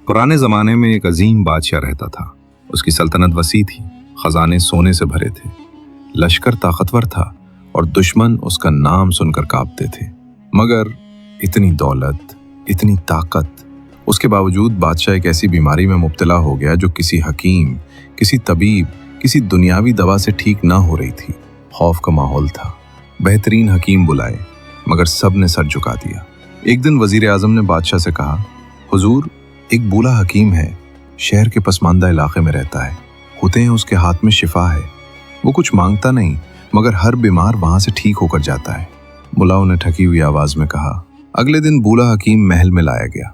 पुराने ज़माने में एक अजीम बादशाह रहता था। उसकी सल्तनत वसी थी, खजाने सोने से भरे थे, लश्कर ताकतवर था और दुश्मन उसका नाम सुनकर कांपते थे। मगर इतनी दौलत, इतनी ताकत, उसके बावजूद बादशाह एक ऐसी बीमारी में मुब्तला हो गया जो किसी हकीम, किसी तबीब, किसी दुनियावी दवा से ठीक ना हो रही थी। खौफ का माहौल था। बेहतरीन हकीम बुलाए, मगर सब ने सर झुका दिया। एक दिन वजीर आजम ने बादशाह से कहा, हुजूर, एक बूढ़ा हकीम है, शहर के पसमानदा इलाके में रहता है। होते हैं उसके हाथ में शिफा है। वो कुछ मांगता नहीं, मगर हर बीमार वहां से ठीक होकर जाता है। मुलाओं ने ठकी हुई आवाज में कहा। अगले दिन बूढ़ा हकीम महल में लाया गया।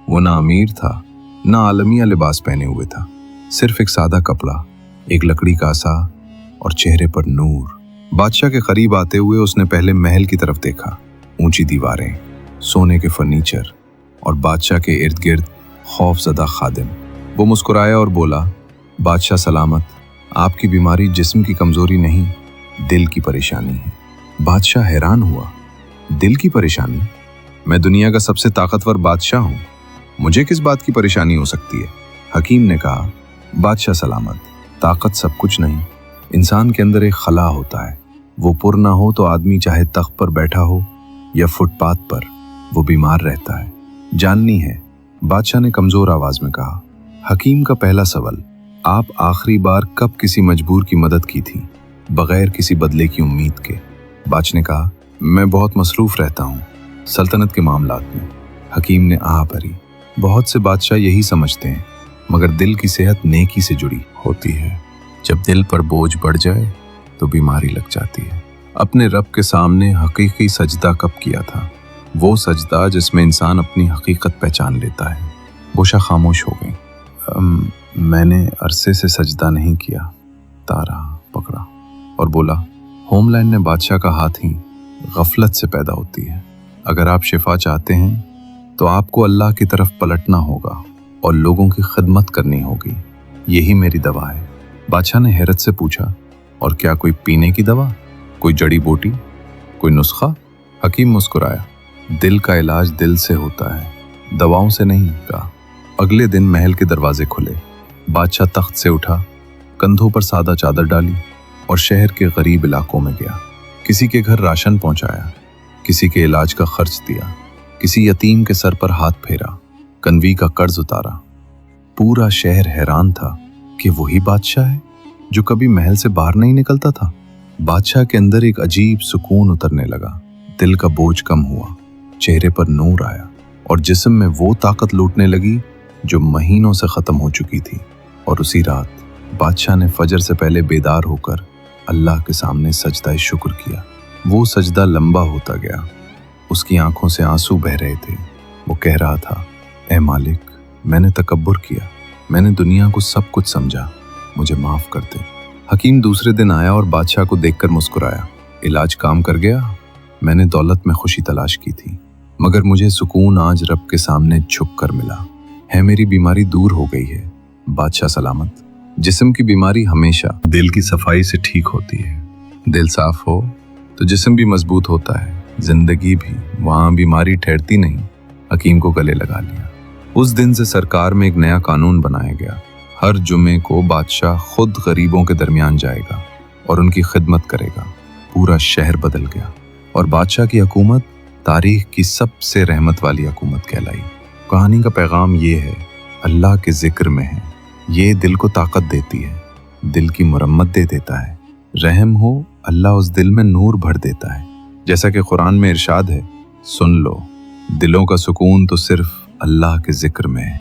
वो ना अमीर था, ना आलमिया लिबास पहने हुए था, सिर्फ एक सादा कपड़ा, एक लकड़ी का आसा और चेहरे पर नूर। बादशाह के करीब आते हुए उसने पहले महल की तरफ देखा। ऊंची दीवारें, सोने के फर्नीचर और बादशाह के इर्द गिर्द खौफजदा खादिम। वो मुस्कुराया और बोला, बादशाह सलामत, आपकी बीमारी जिस्म की कमजोरी नहीं, दिल की परेशानी है। बादशाह हैरान हुआ, दिल की परेशानी? मैं दुनिया का सबसे ताकतवर बादशाह हूँ, मुझे किस बात की परेशानी हो सकती है? हकीम ने कहा, बादशाह सलामत, ताकत सब कुछ नहीं, इंसान के अंदर एक खला होता है। वो पुर ना हो तो आदमी चाहे तख्त पर बैठा हो या फुटपाथ पर, वो बीमार रहता है। जाननी है? बादशाह ने कमजोर आवाज में कहा। हकीम का पहला सवाल, आप आखिरी बार कब किसी मजबूर की मदद की थी, बगैर किसी बदले की उम्मीद के? बादशाह ने कहा, मैं बहुत मसरूफ रहता हूँ सल्तनत के मामलात में। हकीम ने आह भरी। बहुत से बादशाह यही समझते हैं, मगर दिल की सेहत नेकी से जुड़ी होती है। जब दिल पर बोझ बढ़ जाए तो बीमारी लग जाती है। अपने रब के सामने हकीकी सजदा कब किया था? वो सजदा जिसमें इंसान अपनी हकीकत पहचान लेता है। बोशा खामोश हो गई। मैंने अरसे से सजदा नहीं किया, तारा पकड़ा और बोला, होमलैंड ने बादशाह का हाथ ही गफलत से पैदा होती है। अगर आप शिफा चाहते हैं तो आपको अल्लाह की तरफ पलटना होगा और लोगों की खिदमत करनी होगी। यही मेरी दवा है। बादशाह ने हैरत से पूछा, और क्या कोई पीने की दवा, कोई जड़ी बूटी, कोई नुस्खा? हकीम मुस्कुराया, दिल का इलाज दिल से होता है, दवाओं से नहीं कहा। अगले दिन महल के दरवाजे खुले। बादशाह तख्त से उठा, कंधों पर सादा चादर डाली और शहर के गरीब इलाकों में गया। किसी के घर राशन पहुंचाया, किसी के इलाज का खर्च दिया, किसी यतीम के सर पर हाथ फेरा, कन्वी का कर्ज उतारा। पूरा शहर हैरान था कि वही बादशाह है जो कभी महल से बाहर नहीं निकलता था। बादशाह के अंदर एक अजीब सुकून उतरने लगा। दिल का बोझ कम हुआ, चेहरे पर नूर आया और जिस्म में वो ताकत लूटने लगी जो महीनों से खत्म हो चुकी थी। और उसी रात बादशाह ने फजर से पहले बेदार होकर अल्लाह के सामने सजदा शुक्र किया। वो सजदा लंबा होता गया, उसकी आंखों से आंसू बह रहे थे। वो कह रहा था, ए मालिक, मैंने तकब्बुर किया, मैंने दुनिया को सब कुछ समझा, मुझे माफ कर दे। हकीम दूसरे दिन आया और बादशाह को देखकर मुस्कुराया। इलाज काम कर गया। मैंने दौलत में खुशी तलाश की थी, मगर मुझे सुकून आज रब के सामने झुक कर मिला है। मेरी बीमारी दूर हो गई है। बादशाह सलामत। जिस्म की बीमारी हमेशा दिल की सफाई से ठीक होती है। दिल साफ हो तो जिस्म भी मजबूत होता है, जिंदगी भी। वहां बीमारी ठहरती नहीं। हकीम को गले लगा लिया। उस दिन से सरकार में एक नया कानून बनाया गया। हर जुमे को बादशाह खुद गरीबों के दरमियान जाएगा और उनकी खिदमत करेगा। पूरा शहर बदल गया और बादशाह की हुकूमत तारीख की सबसे रहमत वाली हुकूमत कहलाई। कहानी का पैगाम ये है, अल्लाह के जिक्र में है। ये दिल को ताकत देती है, दिल की मुरम्मत दे देता है। रहम हो, अल्लाह उस दिल में नूर भर देता है। जैसा कि कुरान में इरशाद है, सुन लो, दिलों का सुकून तो सिर्फ अल्लाह के जिक्र में है।